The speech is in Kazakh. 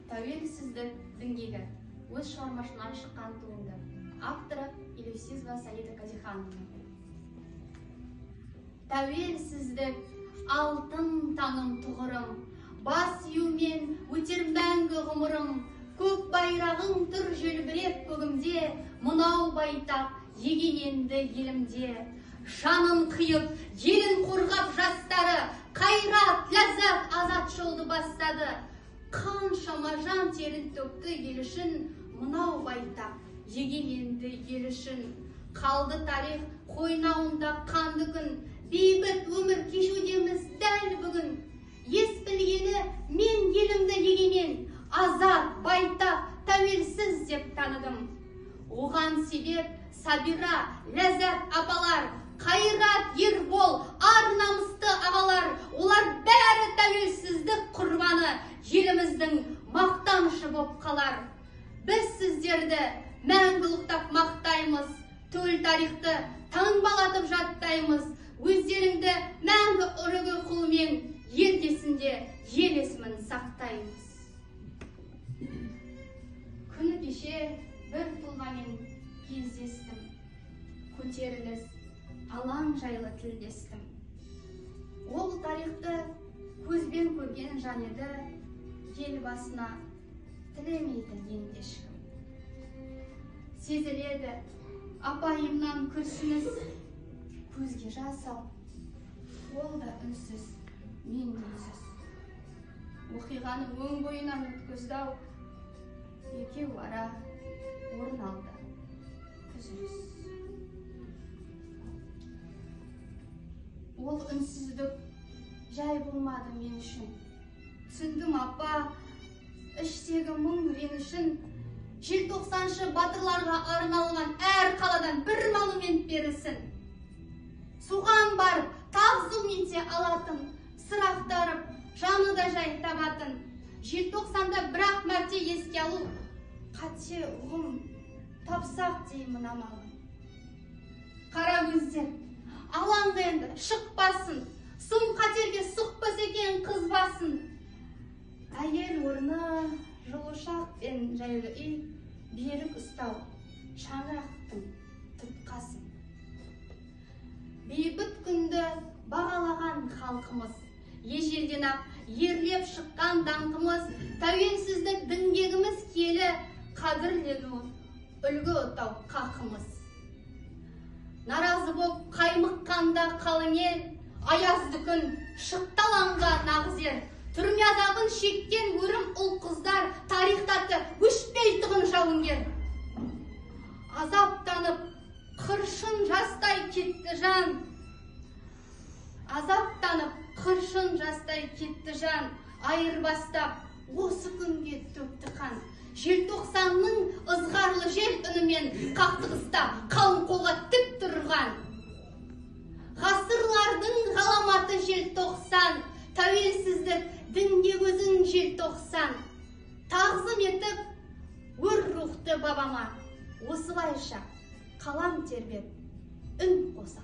Тәуелсіздік діңгегі өз шығармашынан шыққан туынды. Авторы Елеусизова Саида Казихановна. Тәуелсіздік алтын таңым тұғырым, бас июмен өтер мәңгі ғұмырым, көк байрағың тұр желбіреп көгімде, мынау байтақ егеменді елімде. Жанын қиып, елін қорғап жастары, қайрат, ләззат, азат жолды бастады. Қаншама жан терін төкті ел үшін, мынау байтақ егеменді ел үшін. Қалды тарих қойнауында қанды күн, бейбіт өмір кешудеміз дәл бүгін. Ес білгені мен елімді егемен, азат, байтақ, тәуелсіз деп таныдым. Оған себеп Сабира, Ләззат апалар, Қайрат, Ербол, ар намысты ағалар, олар бәрі тәуелсіздік құрбаны, еліміздің мақтанышы боп қалар. Біз сіздерді мәңгіліктап мақтаймыз, төл тарихты таңбалатып жаттаймыз, өздеріңді мәңгі үрігі құлымен ел есінде ел есімін сақтаймыз. Күні кеше бір тұлғамен кездестім, көтеріліс, алаң жайлы тілдестім. Ол тарихты көзбен көрген жан еді, ел басына тілемейді енді ешкім. Сезіледі апайымнан күрсініс, көзге жас алып, ол да үнсіз, мен де үнсіз. Оқиғаны өң бойынан өткізді-ау, екеу ара орын алды күзіліс. Ол үнсіздік жай болмады мен үшін. Түсіндім апа, іштегі мұң ренішін. Желтоқсаншы батырларға арналған әр қаладан бір монумент берілсін. Соған барып, тағзым ете алатын, сырақтарып, жаны да жай табатын. Желтоқсанда бірақ мәрте еске алу, қате ұғым тапсақ деймін амалын. Қара көздер, алаңды енді шықпасын, сұм қатерге сұқпас екен қыз басын. Әйел орны жылушақ пен жайлы үй, берік ұстау, шаңырақтың тұтқасын. Бейбіт күнді бағалаған халқымыз, ежелден ақ ерлеп шыққан даңқымыз, тәуелсіздік діңгегіміз келі, қадірлену, үлгі ұтау қақымыз. Наразы боп қаймыққанда қалың ел, аязды күн шықталанға нағыз ер. Түрме азабын шеккен өрім ұл қыздар, тарихтаты өшпей тұғын жауынгер. Азаптанып қыршын жастай кетті жан. Азаптанып қыршын жастай кетті жан. Айырбастап осы күнге төкті қан. Желтоқсанның ызғарлы жел үнімен қақтығыста қалың қолға тік тұрған. Ғасырлардың ғаламаты желтоқсан, тәуелсіздік дінге өзің желтоқсан. Тағзым етіп өр рухты бабама, осылайша қалам тербеп үн қоса.